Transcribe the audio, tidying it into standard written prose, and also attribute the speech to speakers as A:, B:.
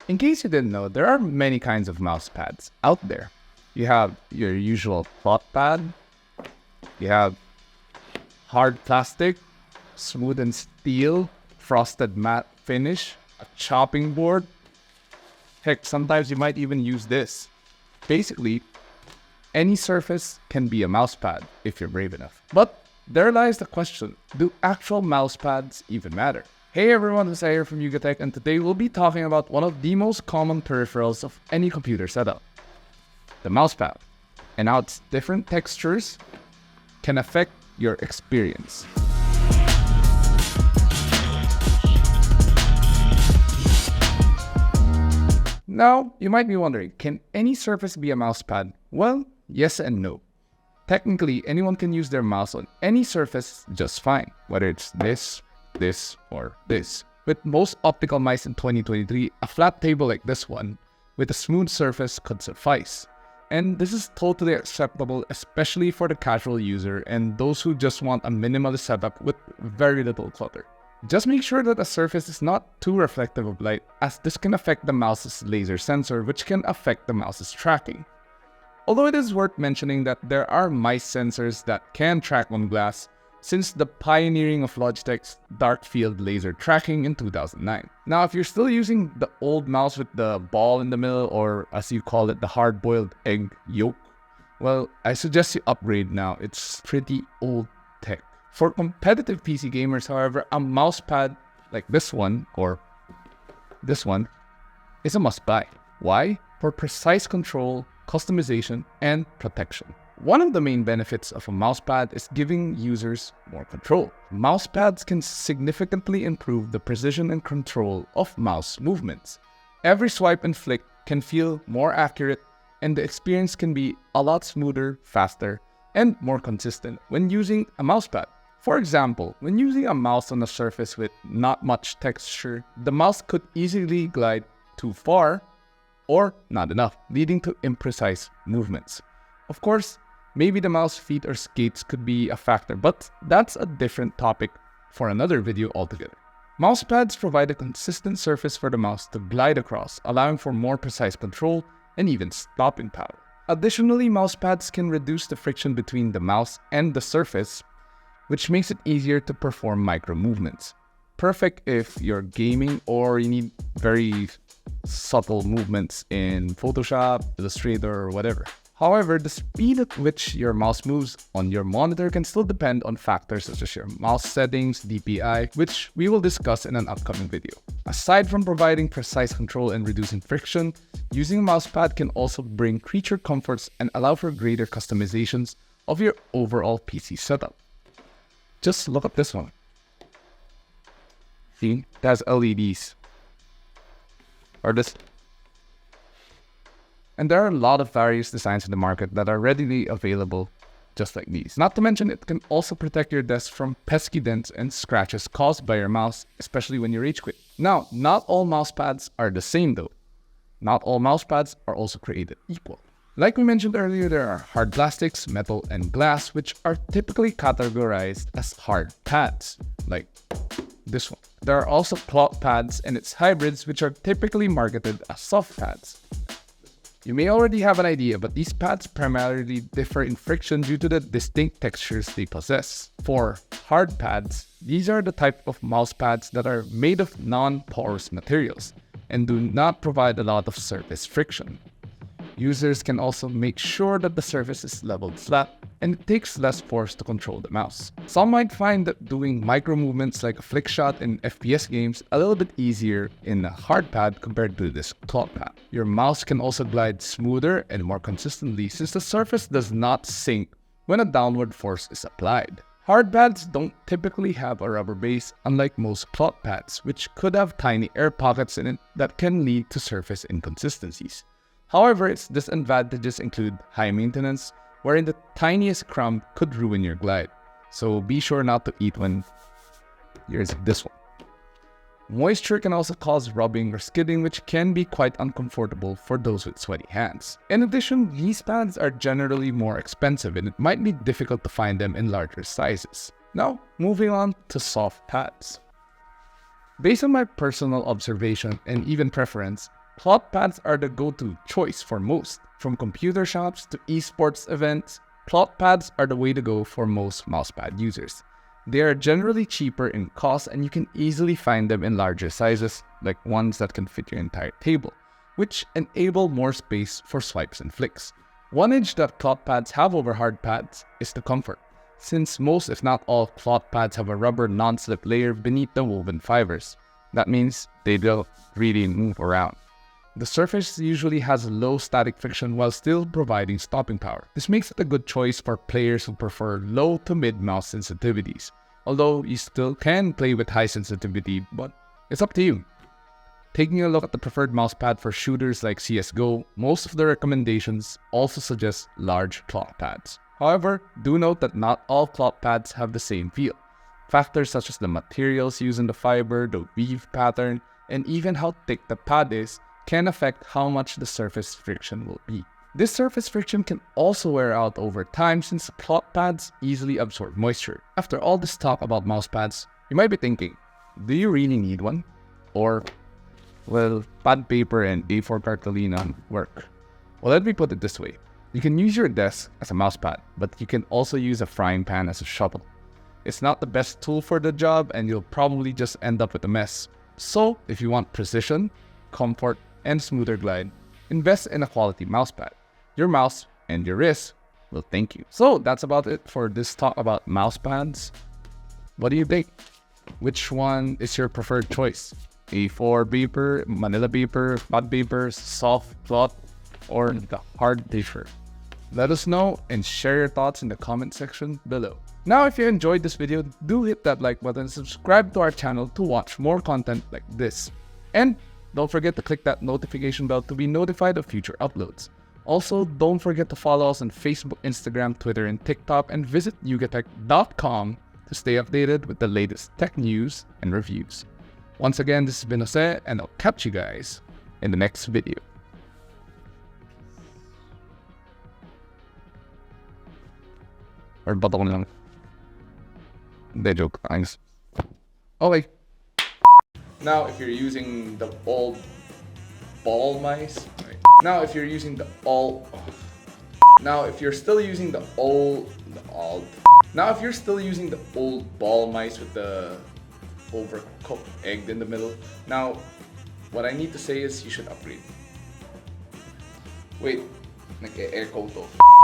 A: In case you didn't know, there are many kinds of mouse pads out there. You have your usual cloth pad, you have hard plastic, smooth and steel, frosted matte finish, a chopping board. Heck, sometimes you might even use this. Basically, any surface can be a mouse pad if you're brave enough. But there lies the question, do actual mouse pads even matter? Hey everyone, it's here from Yugatech, and today we'll be talking about one of the most common peripherals of any computer setup, the mousepad, and how its different textures can affect your experience. Now, you might be wondering, can any surface be a mousepad? Well, yes and no. Technically, anyone can use their mouse on any surface just fine, whether it's this, or this. With most optical mice in 2023, a flat table like this one with a smooth surface could suffice. And this is totally acceptable, especially for the casual user and those who just want a minimalist setup with very little clutter. Just make sure that the surface is not too reflective of light, as this can affect the mouse's laser sensor, which can affect the mouse's tracking. Although it is worth mentioning that there are mice sensors that can track on glass, since the pioneering of Logitech's dark field laser tracking in 2009. Now, if you're still using the old mouse with the ball in the middle, or as you call it, the hard-boiled egg yolk, well, I suggest you upgrade now. It's pretty old tech. For competitive PC gamers, however, a mousepad like this one, or this one, is a must-buy. Why? For precise control, customization, and protection. One of the main benefits of a mousepad is giving users more control. Mousepads can significantly improve the precision and control of mouse movements. Every swipe and flick can feel more accurate, and the experience can be a lot smoother, faster, and more consistent when using a mousepad. For example, when using a mouse on a surface with not much texture, the mouse could easily glide too far or not enough, leading to imprecise movements. Of course, maybe the mouse feet or skates could be a factor, but that's a different topic for another video altogether. Mousepads provide a consistent surface for the mouse to glide across, allowing for more precise control and even stopping power. Additionally, mousepads can reduce the friction between the mouse and the surface, which makes it easier to perform micro movements. Perfect if you're gaming or you need very subtle movements in Photoshop, Illustrator, or whatever. However, the speed at which your mouse moves on your monitor can still depend on factors such as your mouse settings, DPI, which we will discuss in an upcoming video. Aside from providing precise control and reducing friction, using a mousepad can also bring creature comforts and allow for greater customizations of your overall PC setup. Just look at this one. See, it has LEDs. Or this. And there are a lot of various designs in the market that are readily available just like these. Not to mention, it can also protect your desk from pesky dents and scratches caused by your mouse, especially when you rage quit. Now, not all mousepads are the same though. Not all mousepads are also created equal. Like we mentioned earlier, there are hard plastics, metal, and glass, which are typically categorized as hard pads, like this one. There are also cloth pads and its hybrids, which are typically marketed as soft pads. You may already have an idea, but these pads primarily differ in friction due to the distinct textures they possess. For hard pads, these are the type of mouse pads that are made of non-porous materials and do not provide a lot of surface friction. Users can also make sure that the surface is leveled flat and it takes less force to control the mouse. Some might find that doing micro movements like a flick shot in FPS games a little bit easier in a hard pad compared to this cloth pad. Your mouse can also glide smoother and more consistently since the surface does not sink when a downward force is applied. Hard pads don't typically have a rubber base, unlike most cloth pads, which could have tiny air pockets in it that can lead to surface inconsistencies. However, its disadvantages include high maintenance, wherein the tiniest crumb could ruin your glide. So be sure not to eat one. Here's this one. Moisture can also cause rubbing or skidding, which can be quite uncomfortable for those with sweaty hands. In addition, these pads are generally more expensive and it might be difficult to find them in larger sizes. Now, moving on to soft pads. Based on my personal observation and even preference, Cloth pads are the go-to choice for most. From computer shops to esports events, cloth pads are the way to go for most mousepad users. They are generally cheaper in cost and you can easily find them in larger sizes, like ones that can fit your entire table, which enable more space for swipes and flicks. One edge that cloth pads have over hard pads is the comfort, since most if not all cloth pads have a rubber non-slip layer beneath the woven fibers. That means they don't really move around. The surface usually has low static friction while still providing stopping power. This makes it a good choice for players who prefer low to mid mouse sensitivities, although you still can play with high sensitivity, but it's up to you. Taking a look at the preferred mousepad for shooters like CSGO, most of the recommendations also suggest large cloth pads. However, do note that not all cloth pads have the same feel. Factors such as the materials used in the fiber, the weave pattern, and even how thick the pad is can affect how much the surface friction will be. This surface friction can also wear out over time since cloth pads easily absorb moisture. After all this talk about mouse pads, you might be thinking, do you really need one? Or, well, pad paper and A4 cartolina work? Well, let me put it this way. You can use your desk as a mouse pad, but you can also use a frying pan as a shovel. It's not the best tool for the job and you'll probably just end up with a mess. So, if you want precision, comfort, and smoother glide, invest in a quality mousepad. Your mouse and your wrist will thank you. So that's about it for this talk about mousepads. What do you think? Which one is your preferred choice? A4 paper, Manila paper, pad paper, soft cloth, or the hard paper? Let us know and share your thoughts in the comment section below. Now, if you enjoyed this video, do hit that like button and subscribe to our channel to watch more content like this. And don't forget to click that notification bell to be notified of future uploads. Also, don't forget to follow us on Facebook, Instagram, Twitter, and TikTok, and visit yugatech.com to stay updated with the latest tech news and reviews. Once again, this has been Jose, and I'll catch you guys in the next video. Or bato ko na lang. Hindi, joke. Thanks. Okay. Now, if you're using the old ball mice, right. Now if you're using the old, now if you're still using the old ball mice with the overcooked egg in the middle, now what I need to say is you should upgrade. Wait, nag-e-echo to.